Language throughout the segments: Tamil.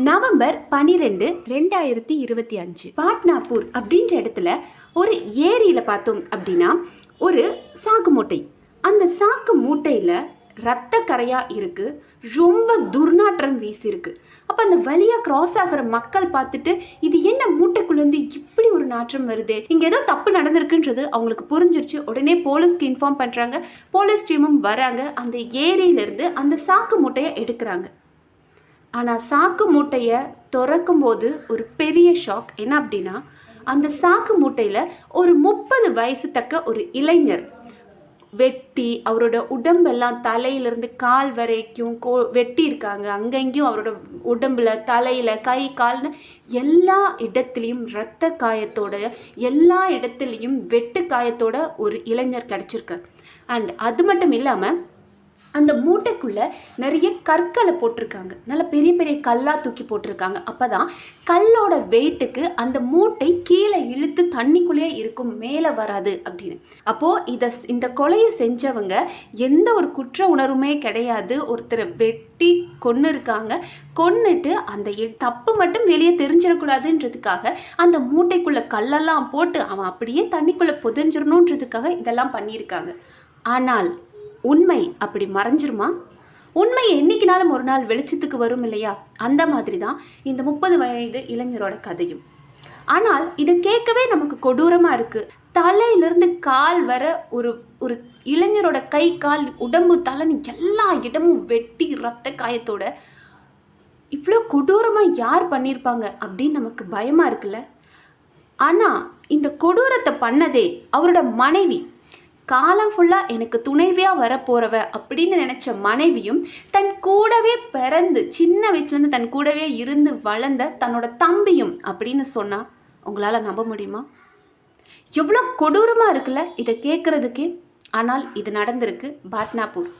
நவம்பர் 12, 2025 பாட்னாப்பூர் அப்படின்ற இடத்துல ஒரு ஏரியில் பார்த்தோம் அப்படின்னா ஒரு சாக்கு மூட்டை. அந்த சாக்கு மூட்டையில் ரத்த கரையாக இருக்குது, ரொம்ப துர்நாற்றம் வீசியிருக்கு. அப்போ அந்த வழியாக கிராஸ் ஆகிற மக்கள் பார்த்துட்டு இது என்ன மூட்டைக்குள்ளேருந்து இப்படி ஒரு நாற்றம் வருது, இங்கே ஏதோ தப்பு நடந்திருக்குன்றது அவங்களுக்கு புரிஞ்சிருச்சு. உடனே போலீஸ்க்கு இன்ஃபார்ம் பண்ணுறாங்க. போலீஸ் டீமும் வராங்க. அந்த ஏரியிலேருந்து அந்த சாக்கு மூட்டையை எடுக்கிறாங்க. ஆனால் சாக்கு மூட்டையை திறக்கும் போது ஒரு பெரிய ஷாக். என்ன அப்படின்னா, அந்த சாக்கு மூட்டையில் ஒரு 30 வயசு தக்க ஒரு இளைஞர் வெட்டி, அவரோட உடம்பெல்லாம் தலையிலேருந்து கால் வரைக்கும் வெட்டி இருக்காங்க. அங்கங்கேயும் அவரோட உடம்புல, தலையில், கை, கால்னு எல்லா இடத்துலையும் இரத்த காயத்தோட, எல்லா இடத்துலையும் வெட்டு காயத்தோட ஒரு இளைஞர் கிடச்சிருக்கார். அண்ட் அது மட்டும் இல்லாமல் அந்த மூட்டைக்குள்ளே நிறைய கற்களை போட்டிருக்காங்க. நல்ல பெரிய பெரிய கல்லாக தூக்கி போட்டிருக்காங்க. அப்போ தான் கல்லோட வெயிட்டுக்கு அந்த மூட்டை கீழே இழுத்து தண்ணிக்குள்ளேயே இருக்கும், மேலே வராது அப்படின்னு. அப்போது இந்த கொலையை செஞ்சவங்க எந்த ஒரு குற்ற உணர்வுமே கிடையாது. ஒருத்தரை வெட்டி கொன்று இருக்காங்க. கொன்னுட்டு அந்த தப்பு மட்டும் வெளியே தெரிஞ்சிடக்கூடாதுன்றதுக்காக அந்த மூட்டைக்குள்ளே கல்லெல்லாம் போட்டு அவன் அப்படியே தண்ணிக்குள்ளே புதைஞ்சிடணுன்றதுக்காக இதெல்லாம் பண்ணியிருக்காங்க. ஆனால் உண்மை அப்படி மறைஞ்சிருமா? உண்மை என்னைக்குனாலும் ஒரு நாள் வெளிச்சத்துக்கு வரும் இல்லையா? அந்த மாதிரி தான் இந்த 30 வயது இளைஞரோட கதையும். ஆனால் இதை கேட்கவே நமக்கு கொடூரமாக இருக்குது. தலையிலிருந்து கால் வர ஒரு இளைஞரோட கை, கால், உடம்பு, தலைன்னு எல்லா இடமும் வெட்டி ரத்த காயத்தோட இவ்வளோ கொடூரமாக யார் பண்ணியிருப்பாங்க அப்படின்னு நமக்கு பயமாக இருக்குல்ல. ஆனால் இந்த கொடூரத்தை பண்ணதே அவரோட மனைவி. காலம் ஃபுல்லாக எனக்கு துணைவியாக வரப்போகிறவ அப்படின்னு நினச்ச மனைவியும், தன் கூடவே பிறந்து சின்ன வயசுலேருந்து தன் கூடவே இருந்து வளர்ந்த தன்னோட தம்பியும் அப்படின்னு சொன்னால் உங்களால் நம்ப முடியுமா? எவ்வளோ கொடூரமாக இருக்குல்ல இதை கேட்குறதுக்கே. ஆனால் இது நடந்திருக்கு பாட்னாப்பூர்.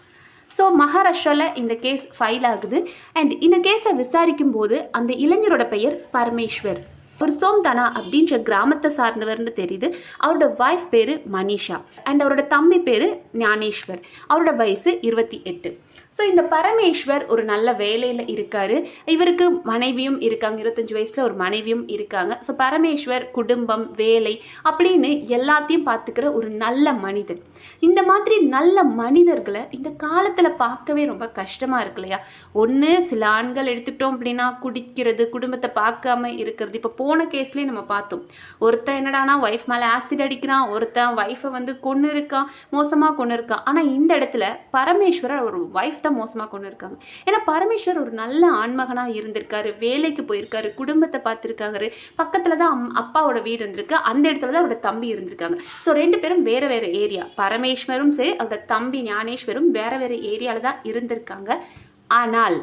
ஸோ மகாராஷ்டிராவில் இந்த கேஸ் ஃபைல் ஆகுது. அண்ட் இந்த கேஸை விசாரிக்கும் போது அந்த இளைஞரோட பெயர் பரமேஸ்வர். ஒரு சோம்தானா அப்படின்ற கிராமத்தை சார்ந்தவர்னு தெரியுது. அவரோட வைஃப் பேர் மனிஷா அண்ட் அவரோட தம்பி பேர் ஞானேஸ்வர். அவரோட வயசு 28. ஸோ இந்த பரமேஸ்வர் ஒரு நல்ல வேலையில் இருக்கார். இவருக்கு மனைவியும் இருக்காங்க. 25 வயசில் ஒரு மனைவியும் இருக்காங்க. ஸோ பரமேஸ்வர் குடும்பம், வேலை அப்படின்னு எல்லாத்தையும் பார்த்துக்கிற ஒரு நல்ல மனிதன். இந்த மாதிரி நல்ல மனிதர்களை இந்த காலத்தில் பார்க்கவே ரொம்ப கஷ்டமாக இருக்கு இல்லையா? ஒன்று சில ஆண்கள் எடுத்துக்கிட்டோம் அப்படின்னா குடிக்கிறது, குடும்பத்தை பார்க்காம இருக்கிறது. இப்போ போன கேஸ்லேயே நம்ம பார்த்தோம். ஒருத்தன் என்னடானா ஒய்ஃப் மேலே ஆசிட் அடிக்கிறான், ஒருத்தன் ஒய்ஃபை கொன்று இருக்கான், மோசமாக கொன்று இருக்கான். ஆனால் இந்த இடத்துல பரமேஸ்வரர் ஒரு ஒய்ஃப் தான் மோசமாக கொண்டு இருக்காங்க. ஏன்னா பரமேஸ்வர் ஒரு நல்ல ஆண்மகனாக இருந்திருக்காரு, வேலைக்கு போயிருக்காரு, குடும்பத்தை பார்த்துருக்காரு. பக்கத்தில் தான் அப்பாவோட வீடு இருந்திருக்கு. அந்த இடத்துல தான் அவரோட தம்பி இருந்திருக்காங்க. ஸோ 2 பேரும் வேறு வேறு ஏரியா. பரமேஸ்வரும் சரி, அவரோட தம்பி ஞானேஸ்வரும் வேறு வேறு ஏரியாவில் தான் இருந்திருக்காங்க. ஆனால்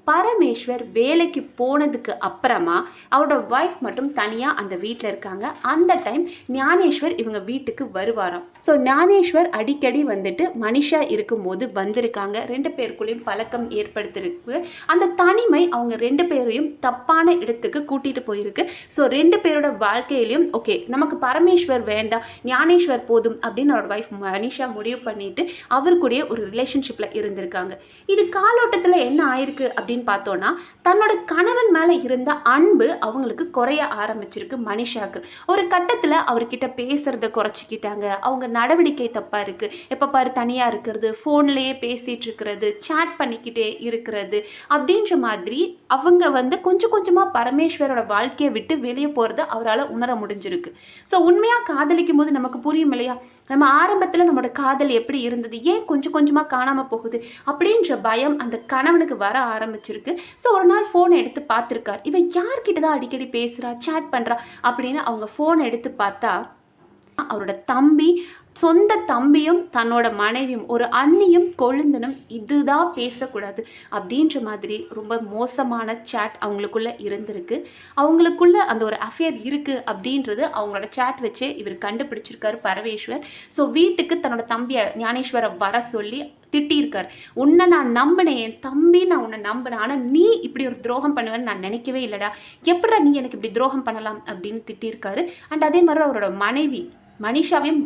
பரமேஸ்வர் வேலைக்கு போனதுக்கு அப்புறமா அவரோட ஒய்ஃப் மட்டும் தனியாக அந்த வீட்டில் இருக்காங்க. அந்த டைம் ஞானேஸ்வர் இவங்க வீட்டுக்கு வருவாராம். ஸோ ஞானேஸ்வர் அடிக்கடி வந்துட்டு மனிஷா இருக்கும்போது வந்திருக்காங்க. 2 பேருக்குள்ளேயும் பழக்கம் ஏற்படுத்திருக்கு. அந்த தனிமை அவங்க 2 பேரையும் தப்பான இடத்துக்கு கூட்டிகிட்டு போயிருக்கு. ஸோ 2 பேரோட வாழ்க்கையிலையும் ஓகே நமக்கு பரமேஸ்வர் வேண்டாம், ஞானேஸ்வர் போதும் அப்படின்னு அவரோட ஒய்ஃப் மனிஷா முடிவு பண்ணிட்டு அவருக்குடைய ஒரு ரிலேஷன்ஷிப்பில் இருந்திருக்காங்க. இது காலோட்டத்தில் என்ன ஆயிருக்கு அப்படின்னு பார்த்தோன்னா, தன்னோட கணவன் மேலே இருந்த அன்பு அவங்களுக்கு குறைய ஆரம்பிச்சிருக்கு மனிஷாக்கு. ஒரு கட்டத்தில் அவர்கிட்ட பேசுறத குறைச்சிக்கிட்டாங்க. அவங்க நடவடிக்கை தப்பாக இருக்குது. எப்போ பாரு தனியாக இருக்கிறது, ஃபோன்லேயே பேசிகிட்டு இருக்கிறது, சேட் பண்ணிக்கிட்டே இருக்கிறது அப்படின்ற மாதிரி அவங்க கொஞ்சம் கொஞ்சமாக பரமேஸ்வரோட வாழ்க்கையை விட்டு வெளியே போகிறத அவரால் உணர முடிஞ்சிருக்கு. ஸோ உண்மையாக காதலிக்கும் போது நமக்கு புரியும் இல்லையா? நம்ம ஆரம்பத்தில் நம்மளோட காதல் எப்படி இருந்தது, ஏன் கொஞ்சம் கொஞ்சமாக காணாமல் போகுது அப்படின்ற பயம் அந்த கணவனுக்கு வர ஆரம்பிச்சிருக்கு. ஸோ ஒரு நாள் ஃபோனை எடுத்து பார்த்துருக்கார். இவன் யார்கிட்ட தான் அடிக்கடி பேசுகிறா, சேட் பண்ணுறா அப்படின்னு அவங்க ஃபோனை எடுத்து பார்த்தா அவரோட தம்பி, சொந்த தம்பியும் தன்னோட மனைவியும், ஒரு அண்ணியும் கொழுந்தனும் இதுதான் பேசக்கூடாது அப்படின்ற மாதிரி ரொம்ப மோசமான சேட் அவங்களுக்குள்ள இருந்திருக்கு. அவங்களுக்குள்ள அந்த ஒரு அஃபேர் இருக்குது அப்படின்றது அவங்களோட சேட் வச்சே இவர் கண்டுபிடிச்சிருக்காரு பரமேஸ்வர். ஸோ வீட்டுக்கு தன்னோட தம்பியை ஞானேஸ்வரை வர சொல்லி திட்டியிருக்கார். உன்னை நான் நம்பினேன், என் தம்பி நான் உன்னை நம்பினேன், ஆனால் நீ இப்படி ஒரு துரோகம் பண்ணுவேன்னு நான் நினைக்கவே இல்லைடா, எப்படா நீ எனக்கு இப்படி துரோகம் பண்ணலாம் அப்படின்னு திட்டியிருக்காரு. அண்ட் அதே மாதிரி அவரோட மனைவி மனிஷாவையும்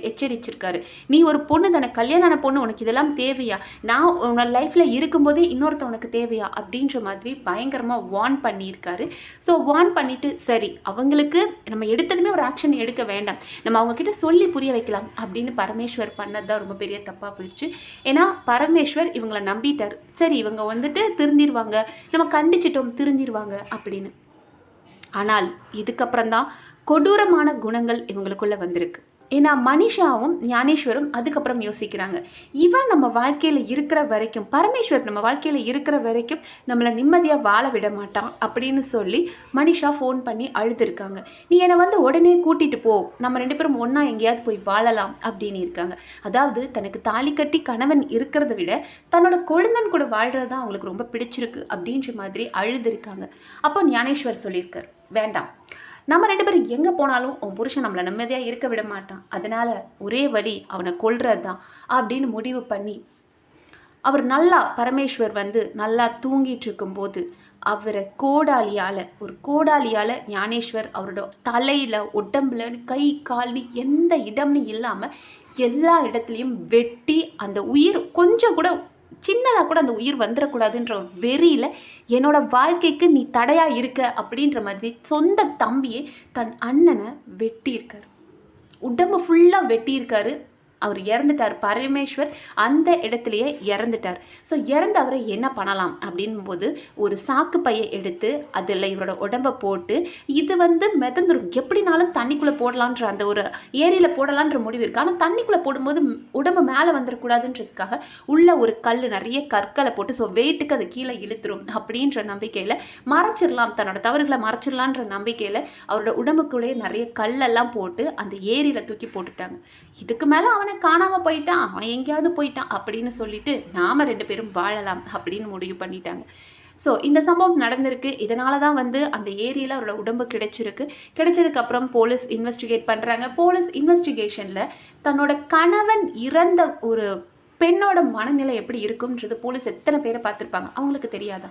எச்சரிச்சிருக்காரு. நீ ஒரு பொண்ணு தானே, கல்யாணான பொண்ணு, உனக்கு இதெல்லாம் தேவையா? நான் உன்னோட லைஃப்பில் இருக்கும்போதே இன்னொருத்த உனக்கு தேவையா அப்படின்ற மாதிரி பயங்கரமாக வார்ன் பண்ணியிருக்காரு. ஸோ வார்ன் பண்ணிவிட்டு சரி அவங்களுக்கு நம்ம எடுத்ததுமே ஒரு ஆக்ஷன் எடுக்க வேண்டாம், நம்ம அவங்கக்கிட்ட சொல்லி புரிய வைக்கலாம் அப்படின்னு பரமேஸ்வர் பண்ணது தான் ரொம்ப பெரிய தப்பாக போயிடுச்சு. ஏன்னா பரமேஸ்வர் இவங்களை நம்பிட்டார். சரி இவங்க வந்துட்டு திருந்திருவாங்க, நம்ம கண்டிச்சிட்டோம் திருந்திருவாங்க அப்படின்னு. ஆனால் இதுக்கப்புறம்தான் கொடூரமான குணங்கள் இவங்களுக்குள்ள வந்திருக்கு. ஏன்னா மனிஷாவும் ஞானேஸ்வரும் அதுக்கப்புறம் யோசிக்கிறாங்க, இவன் நம்ம வாழ்க்கையில் இருக்கிற வரைக்கும், பரமேஸ்வர் நம்ம வாழ்க்கையில் இருக்கிற வரைக்கும் நம்மளை நிம்மதியாக வாழ விட மாட்டான் அப்படின்னு சொல்லி மனிஷா ஃபோன் பண்ணி அழுதுருக்காங்க. நீ என்னை வந்து உடனே கூட்டிகிட்டு போ, நம்ம 2 பேரும் ஒன்றா எங்கேயாவது போய் வாழலாம் அப்படின்னு இருக்காங்க. அதாவது தனக்கு தாலி கட்டி கணவன் இருக்கிறத விட தன்னோட கொழுந்தன் கூட வாழ்கிறது தான் அவங்களுக்கு ரொம்ப பிடிச்சிருக்கு அப்படின்ற மாதிரி அழுதுருக்காங்க. அப்போ ஞானேஸ்வர் சொல்லியிருக்கார், வேண்டாம், நம்ம 2 பேரும் எங்கே போனாலும் உன் புருஷன் நம்மளை நிம்மதியாக இருக்க விட மாட்டான், அதனால் ஒரே வழி அவனை கொல்றது தான் அப்படின்னு முடிவு பண்ணி அவர் பரமேஸ்வர் வந்து நல்லா தூங்கிட்டு இருக்கும்போது அவரை கோடாலியால் ஞானேஸ்வர் அவரோட தலையில் உடம்புல கை கால்னு எந்த இடம்னு இல்லாமல் எல்லா இடத்துலையும் வெட்டி அந்த உயிர் கொஞ்சம் கூட சின்னதாக கூட அந்த உயிர் வந்துடக்கூடாதுன்ற வெறியில் என்னோட வாழ்க்கைக்கு நீ தடையாக இருக்க அப்படின்ற மாதிரி சொந்த தம்பியே தன் அண்ணனை வெட்டியிருக்காரு, உடம்பு ஃபுல்லாக வெட்டியிருக்காரு. அவர் இறந்துட்டார். பரமேஸ்வர் அந்த இடத்துலையே இறந்துட்டார். ஸோ இறந்தவரை என்ன பண்ணலாம் அப்படின்போது ஒரு சாக்கு பையை எடுத்து அதில் இவரோட உடம்பை போட்டு இது வந்து மிதந்துடும், எப்படினாலும் தண்ணிக்குள்ளே போடலான்ற அந்த ஒரு ஏரியில் போடலான்ற முடிவு இருக்குது. ஆனால் தண்ணிக்குள்ளே போடும்போது உடம்பு மேலே வந்துடக்கூடாதுன்றதுக்காக உள்ள ஒரு கல், நிறைய கற்களை போட்டு ஸோ வெயிட்டுக்கு அது கீழே இழுத்துரும் அப்படின்ற நம்பிக்கையில் மறைச்சிடலாம், தன்னோட தவறுகளை மறைச்சிடலான்ற நம்பிக்கையில் அவரோட உடம்புக்குள்ளேயே நிறைய கல்லெல்லாம் போட்டு அந்த ஏரியில் தூக்கி போட்டுட்டாங்க. இதுக்கு மேலே அவனை காணாமல் போயிட்டான், அவன் எங்கேயாவது போயிட்டான் அப்படின்னு சொல்லிட்டு நாம 2 பேரும் வாழலாம் அப்படின்னு முடிவு பண்ணிட்டாங்க. ஸோ இந்த சம்பவம் நடந்திருக்கு. இதனால தான் வந்து அந்த ஏரியில் அவரோட உடம்பு கிடைச்சதுக்கப்புறம் போலீஸ் இன்வெஸ்டிகேட் பண்ணுறாங்க. போலீஸ் இன்வெஸ்டிகேஷனில் தன்னோட கணவன் இறந்த ஒரு பெண்ணோட மனநிலை எப்படி இருக்கும்ன்றது போலீஸ் எத்தனை பேரை பார்த்துருப்பாங்க, அவங்களுக்கு தெரியாதா?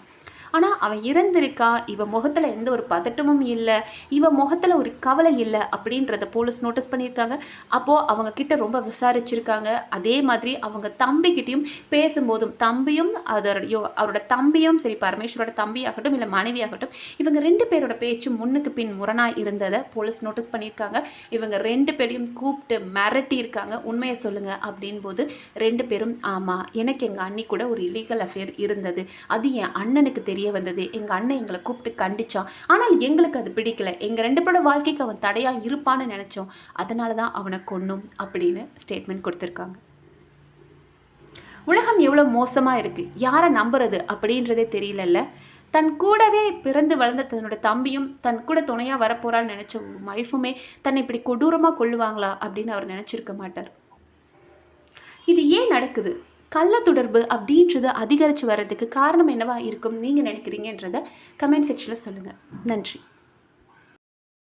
ஆனால் அவன் இறந்திருக்கா, இவன் முகத்தில் எந்த ஒரு பதட்டமும் இல்லை, இவன் முகத்தில் ஒரு கவலை இல்லை அப்படின்றத போலீஸ் நோட்டீஸ் பண்ணியிருக்காங்க. அப்போது அவங்க கிட்ட ரொம்ப விசாரிச்சிருக்காங்க. அதே மாதிரி அவங்க தம்பிக்கிட்டையும் பேசும்போதும் தம்பியும் அவரோட தம்பியும் சரி, பரமேஸ்வரோட தம்பியாகட்டும் இல்லை மனைவியாகட்டும், இவங்க 2 பேரோட பேச்சு முன்னுக்கு பின் முரணாக இருந்ததை போலீஸ் நோட்டீஸ் பண்ணியிருக்காங்க. இவங்க 2 பேரையும் கூப்பிட்டு மிரட்டியிருக்காங்க, உண்மையை சொல்லுங்கள் அப்படின் போது 2 பேரும் ஆமாம், எனக்கு எங்கள் அண்ணி கூட ஒரு இல்லீகல் அஃபேர் இருந்தது, அது என் அண்ணனுக்கு தெரிய வந்தது, எங்கள் அண்ணன் எங்களை கூப்பிட்டு கண்டிச்சான், ஆனால் எங்களுக்கு அது பிடிக்கல, எங்கள் 2 பேரோட வாழ்க்கைக்கு அவன் தடையாக இருப்பான்னு நினச்சோம், அதனால தான் அவனை கொன்னோம் அப்படின்னு ஸ்டேட்மெண்ட் கொடுத்துருக்காங்க. உலகம் எவ்வளோ மோசமாக இருக்குது, யாரை நம்புறது அப்படின்றதே தெரியலல்ல. தன் கூடவே பிறந்து வளர்ந்த தன்னோட தம்பியும் தன் கூட துணையாக வரப்போறான்னு நினச்ச வைஃபுமே தன்னை இப்படி கொடூரமாக கொள்ளுவாங்களா அப்படின்னு அவர் நினச்சிருக்க மாட்டார். இது ஏன் நடக்குது? கள்ள தொடர்பு அப்படின்றது அதிகரித்து வர்றதுக்கு காரணம் என்னவா இருக்கும் நீங்கள் நினைக்கிறீங்கன்றத கமெண்ட் செக்ஷனில் சொல்லுங்கள். நன்றி.